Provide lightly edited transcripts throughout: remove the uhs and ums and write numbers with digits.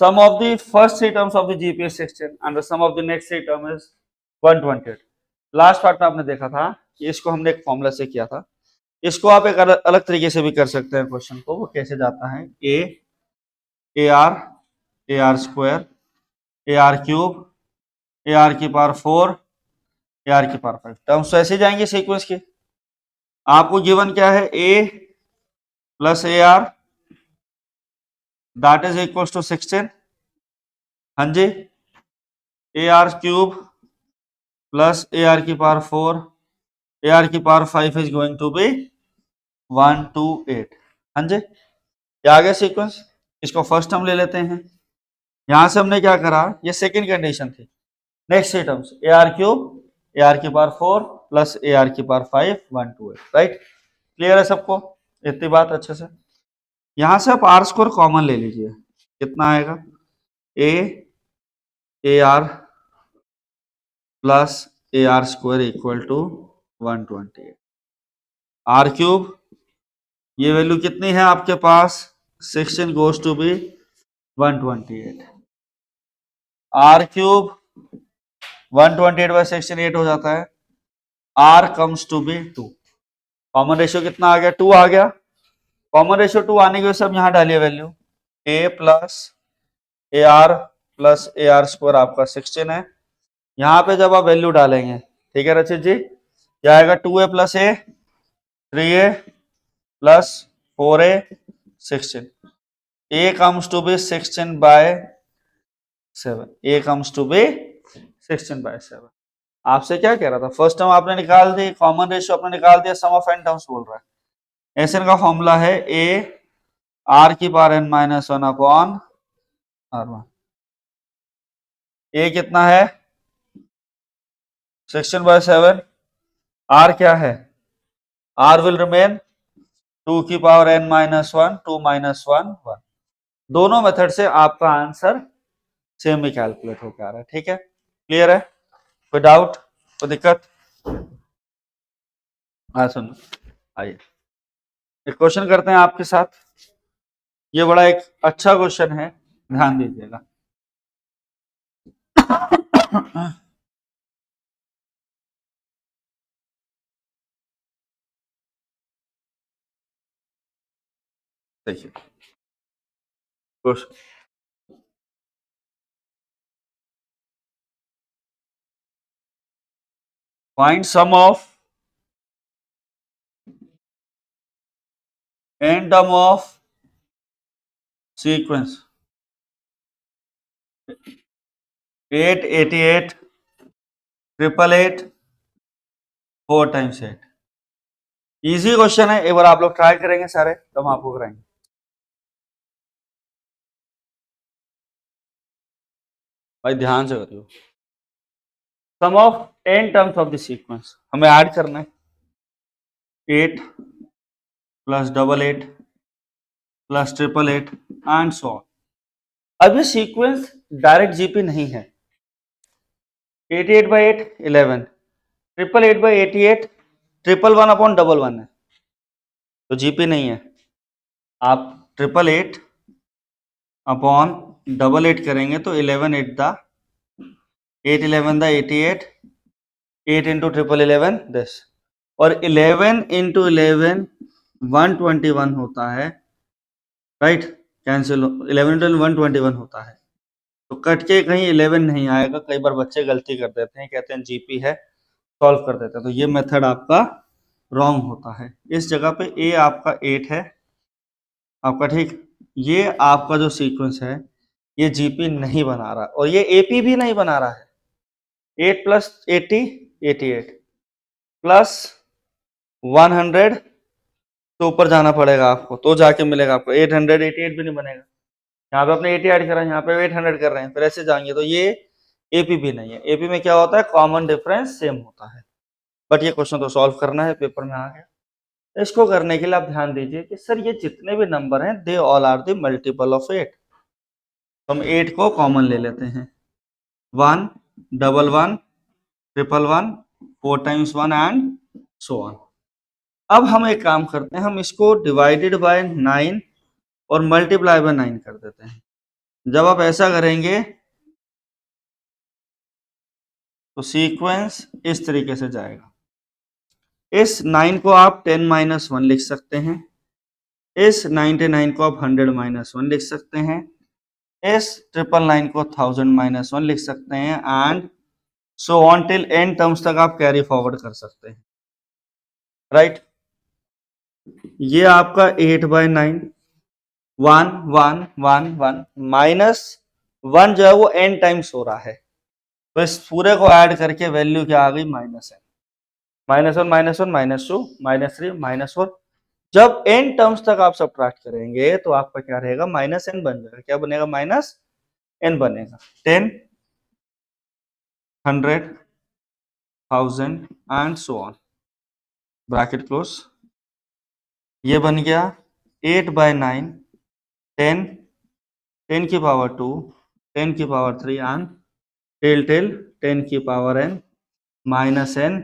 Sum of the first three terms of the GP is 16 and the sum of the next three term is 128. Last part में आपने देखा था कि इसको हमने एक फॉर्मूला से किया था। इसको आप एक अलग तरीके से भी कर सकते हैं क्वेश्चन को। वो कैसे जाता है, A R square A R cube A R की पावर 4 ए आर की पावर 5 टर्म्स तो ऐसे जाएंगे सीक्वेंस के। आपको गिवन क्या है, A plus A R that is equal to 16। हाँ जी, A R cube plus A R की पावर 4 ए आर की power 5 is going to be 128। हाँ जी, ये आ गया सीक्वेंस। इसको फर्स्ट टर्म ले लेते हैं। यहां से हमने क्या करा, ये सेकंड कंडीशन थी। Next three terms A R cube A R की पावर 4 प्लस ए आर की पावर 5 128। राइट, क्लियर है सबको इतनी बात अच्छे से। यहां से आप आर स्क्वायर कॉमन ले लीजिए, कितना आएगा, A R plus A R square equal to 128। R cube, ये वैल्यू कितनी है आपके पास, 16 goes to be 128। R cube 128 by 16 8 हो जाता है। R comes to be 2। Common ratio कितना आ गया, 2 आ गया। कॉमन रेशियो 2 आने की वजह से अब यहां डालिए value, A plus A R plus A R square आपका 16 है। यहां पे जब आप वैल्यू डालेंगे, ठीक है रचित जी, क्या आएगा, 2a plus A 3a plus 4a 16। a comes to be 16 by 7। a comes to be 16 by 7। आपसे क्या कह रहा था, फर्स्ट टर्म आपने निकाल दी, कॉमन रेशियो आपने निकाल दिया, सम ऑफ एन टर्म्स बोल रहा है। एसएन का फॉर्मूला है a आर की power n minus 1 upon r1। a कितना है, 16 by 7। r क्या है, r विल रिमेन 2 की पावर n माइनस 1 2 माइनस 1 1। दोनों मेथड से आपका आंसर सेम ही कैलकुलेट होकर आ रहा है। ठीक है, क्लियर है, कोई डाउट, कोई दिक्कत? हाँ सुनो, आइए एक क्वेश्चन करते हैं आपके साथ। ये बड़ा एक अच्छा क्वेश्चन है, ध्यान दीजिएगा। देखिए question, find sum of n term of sequence 8 88 888 4 times 8। Easy question है, एक बार आप लोग ट्राई करेंगे सारे तो हम आपको कराएंगे। भाई ध्यान से करियो। Sum of n terms of the sequence हमें ऐड करना है, 8 plus 88 plus 888 and so on. अब ये सीक्वेंस डायरेक्ट जीपी नहीं है। 88 बाई 8 11, 888 बाई 88 111 अपॉन 11 है, तो जीपी नहीं है। आप 888 अपॉन 88 करेंगे तो 11 8 दा 8 11 दा 88 8 इंटू 11 10 और 11 इंटू 11 121 होता है। राइट, कैंसिल 11 इंटू 121 होता है, तो कट के कहीं 11 नहीं आएगा। कई बार बच्चे गलती कर देते हैं, कहते हैं जीपी है, सॉल्व कर देते हैं, तो ये मेथड आपका रॉन्ग होता है। इस जगह पे ए आपका 8 है आपका, ठीक, ये आपका जो सीक्वेंस है ये जीपी नहीं बना रहा और ये एपी भी नहीं बना रहा है। 8 प्लस 80 88 प्लस 100 तो ऊपर जाना पड़ेगा आपको, तो जाके मिलेगा आपको 888 भी नहीं बनेगा। यहाँ पे आपने 80 ऐड करा, यहाँ पे 800 कर रहे हैं, फिर ऐसे जाएंगे तो ये एपी भी नहीं है। एपी में क्या होता है, कॉमन डिफरेंस सेम होता है। बट ये क्वेश्चन तो सॉल्व करना है, पेपर में आ गया। इसको करने के लिए आप ध्यान दीजिए कि सर ये जितने भी नंबर हैं they all are the multiple of 8। हम 8 को कॉमन ले लेते हैं, 1 11 111 4 टाइम्स 1 एंड सो ऑन। अब हम एक काम करते हैं, हम इसको डिवाइडेड बाय 9 और मल्टीप्लाई बाय 9 कर देते हैं। जब आप ऐसा करेंगे तो सीक्वेंस इस तरीके से जाएगा। इस 9 को आप 10 माइनस 1 लिख सकते हैं, इस 99 को आप 100 माइनस 1 लिख सकते हैं, इस 999 को 1000 माइनस 1 लिख सकते हैं, and so on till N terms तक आप कैरी फॉरवर्ड कर सकते हैं, राइट। ये आपका 8/9 1 1 1 1 माइनस 1 जो है वो n टाइम्स हो रहा है, तो इस पूरे को ऐड करके वैल्यू क्या आ गई -n, -1 -1 -2 -3 -4। जब n टर्म्स तक आप सब्ट्रैक्ट करेंगे तो आपका क्या रहेगा, -n बन जाएगा। क्या बनेगा, -n बनेगा। 10 100 1000 and so on, bracket close. ये बन गया 8/9 10 10 की पावर 2 10 की पावर 3 एंड टिल 10 की पावर n -n।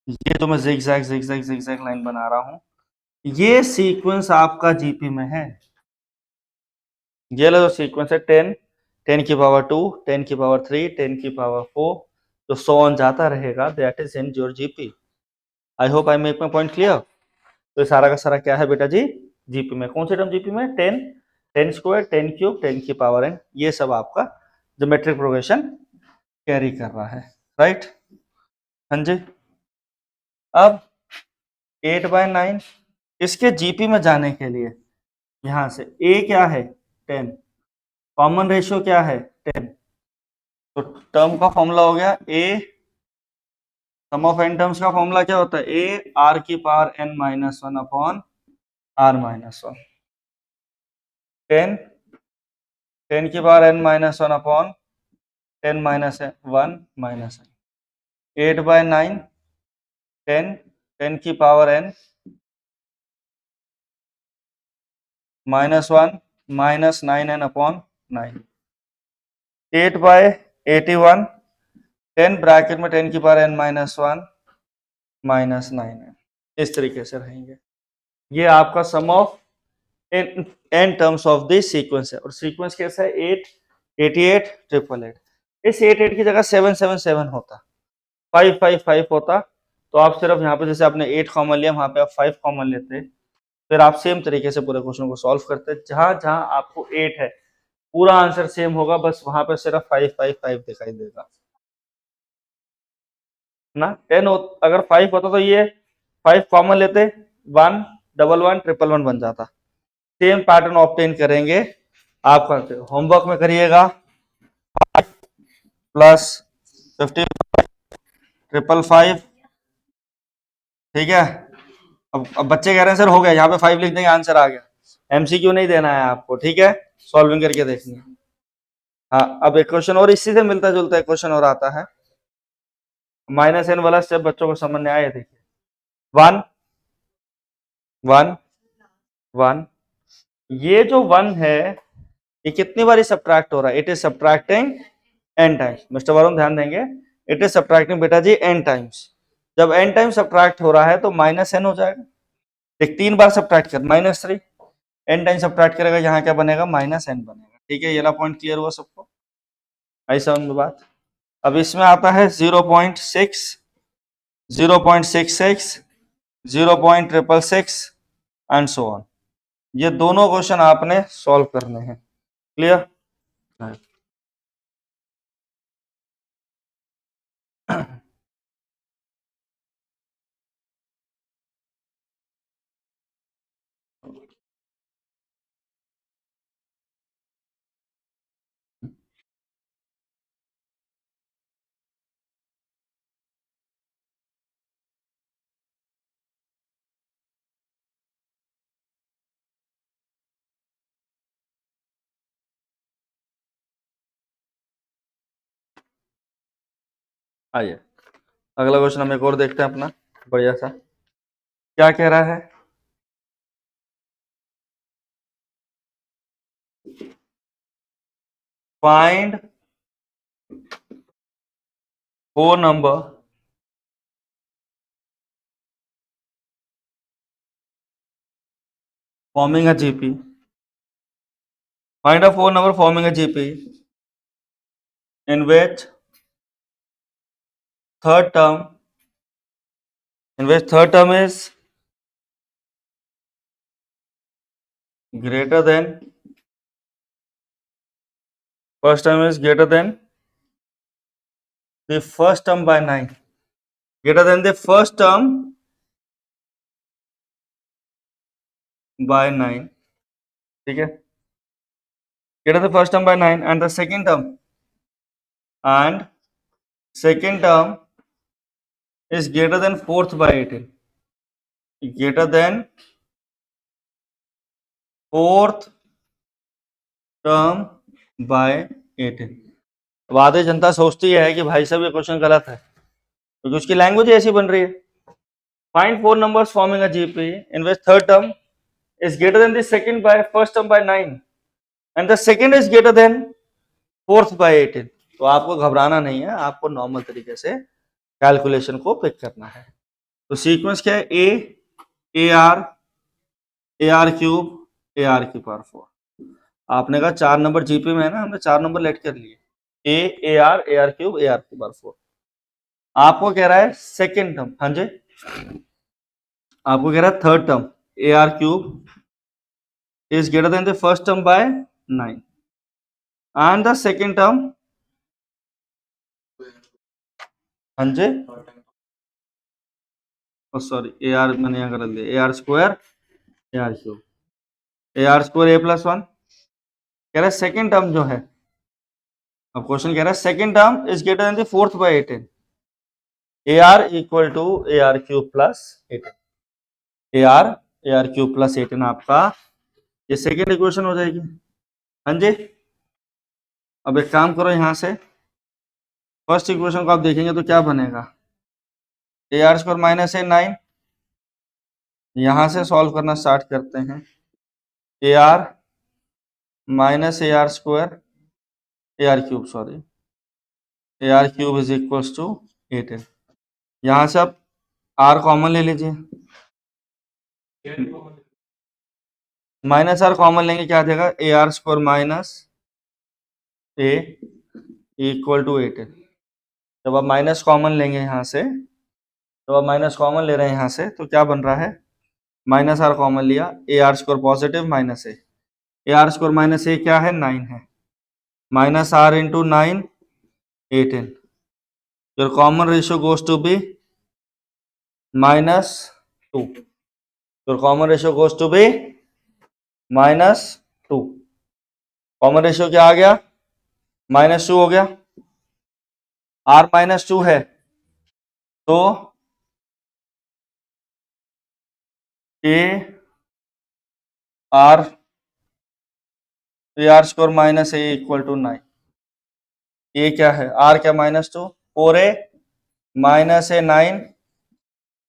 ये तो मैं zigzag zigzag zigzag लाइन बना रहा हूं। ये सीक्वेंस आपका जीपी में है। ये लो सीक्वेंस है 10 10 की पावर 2 10 की पावर 3 10 की पावर 4, तो सो ऑन जाता रहेगा, that is in your GP. I hope I make my point clear. तो सारा का सारा क्या है बेटा जी, जीपी में। कौन से टर्म जीपी में, 10 10 स्क्वायर 10 क्यूब 10 की पावर n, ये सब आपका ज्योमेट्रिक प्रोग्रेशन कैरी कर रहा है, राइट। हाँ जी। अब 8/9 इसके जीपी में जाने के लिए यहां से a क्या है 10, कॉमन रेशियो क्या है 10, तो टर्म का फॉर्मूला हो गया a, sum of n terms का फॉर्मूला क्या होता है, a r की power n minus 1 upon r minus 1, 10 10 की power n minus 1 upon 10 minus 1 minus 8/9 10 10 की power n -1 -9n upon 9, 8/81 10 bracket में 10 की पावर n माइनस 1 -9n, इस तरीके से रहेंगे। ये आपका sum of n terms of this sequence है, और सीक्वेंस कैसा है 8 88 888। इस 88 की जगह 777 होता, 555 होता, तो आप सिर्फ यहाँ पे जैसे आपने 8 कॉमन लिया, वहां पे आप 5 कॉमन लेते, फिर आप सेम तरीके से पूरे क्वेश्चन को सॉल्व करते। जहां जहां आपको 8 है पूरा आंसर सेम होगा, बस वहां पे सिर्फ 555 दिखाई देगा ना। 10 अगर 5 होता तो ये 5 कॉमन लेते, 1 डबल 1 ट्रिपल 1 बन जाता। सेम पैटर्न ऑब्टेन करेंगे आप, करते हो होमवर्क में करिएगा, 5 प्लस 50 555, ठीक है। अब बच्चे कह रहे हैं सर हो गया, यहाँ पे 5 लिख देंगे आंसर आ गया। एमसीक्यू नहीं देना है आपको, ठीक है, सॉल्विंग करके देखनी है। हाँ, अब एक क्वेश्चन और इसी से मिलता जुलता एक क्वेश्चन और आता है, -n वाला स्टेप बच्चों को समझ में आया, देखिए 1 1 1, ये जो 1 है ये कितनी बार सब्ट्रैक्ट हो रहा है, it is subtracting n times. Mister Varun ध्यान देंगे, इट इज सब्ट्रैक्टिंग बेटा जी n टाइम्स। जब n टाइम्स सब्ट्रैक्ट हो रहा है तो -n हो जाएगा। एक 3 बार सब्ट्रैक्ट कर -3, n टाइम सब्ट्रैक्ट करेगा, यहाँ क्या बनेगा -n बनेगा, ठीक है। ये वाला पॉइंट क्लियर हुआ सबको, आई समझ में बात। अब इसमें आता है 0.6 0.66 0.666 एंड सो ऑन। ये दोनों क्वेश्चन आपने सॉल्व करने हैं, क्लियर। आइए अगला क्वेश्चन हम एक और देखते हैं अपना, बढ़िया सा। क्या कह रहा है, find 4 number forming a GP Find a four number forming a GP in which third term is greater than first term is greater than the first term by 9, greater than the first term by 9, ठीक है, greater than the first term by 9 and the second term is greater than fourth by 18, greater than fourth term by 18। अब आधे जनता सोचती है कि भाई साहब ये क्वेश्चन गलत है क्योंकि उसकी लैंग्वेज ऐसी बन रही है। Find four numbers forming a GP in which third term is greater than the second by first term by 9 and the second is greater than fourth by 18। तो आपको घबराना नहीं है, आपको नॉर्मल तरीके से कैलकुलेशन को पिक करना है। तो सीक्वेंस क्या है, A R cube A R की पावर 4। आपने कहा 4 नंबर जीपी में है ना, हमने 4 नंबर लेट कर लिए, ए आर क्यूब ए आर की पावर 4। आपको कह रहा है सेकेंड टर्म, हाँ जी, आपको कह रहा है third term A R cube is greater than the first term by 9 and the second term, हाँ जी, सॉरी ए आर मैंने यहाँ कर दिया, ए R square A R cube A R square A plus 1। कह रहा है सेकेंड टर्म जो है, अब क्वेश्चन कह रहा है second term is greater than the fourth by 18, A R equal to A R cube plus 18, A R cube plus 18 आपका ये सेकेंड इक्वेशन हो जाएगी। हाँ जी, अब एक काम करो, यहां से फर्स्ट इक्वेशन को आप देखेंगे तो क्या बनेगा, A R square minus A 9, यहां से सॉल्व करना स्टार्ट करते हैं, A R minus A R square A R cube, sorry A R cube is equals to 18। यहां से आप आर कॉमन ले लीजिए, माइनस आर कॉमन लेंगे क्या आ जाएगा, A R square minus A equal to 18। जब आप माइनस कॉमन लेंगे यहाँ से, जब आप माइनस कॉमन ले रहे हैं यहाँ से तो क्या बन रहा है, माइनस आर कॉमन लिया, A R square positive minus A R square minus A क्या है 9 है, minus R into 9 18, your common ratio goes to be -2, your common ratio goes to be -2। Common ratio क्या आ गया, -2 हो गया, r -2 है तो A R square minus A equal to 9, ए क्या है, r क्या -2, 4a minus A 9,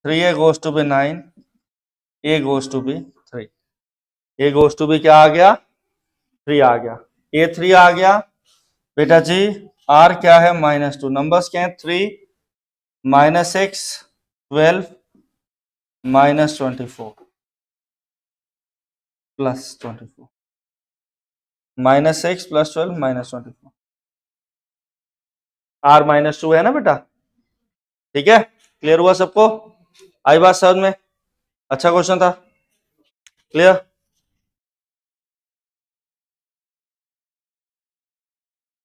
3a goes to be 9, a goes to be 3, a goes to be क्या आ गया 3 आ गया, a 3 आ गया बेटा जी, r क्या है -2, नंबर्स क्या है 3 -6 12 -24 प्लस 24, -6 प्लस 12 -24, r -2 है ना बेटा, ठीक है, क्लियर हुआ सबको, आई बात समझ में, अच्छा क्वेश्चन था, क्लियर।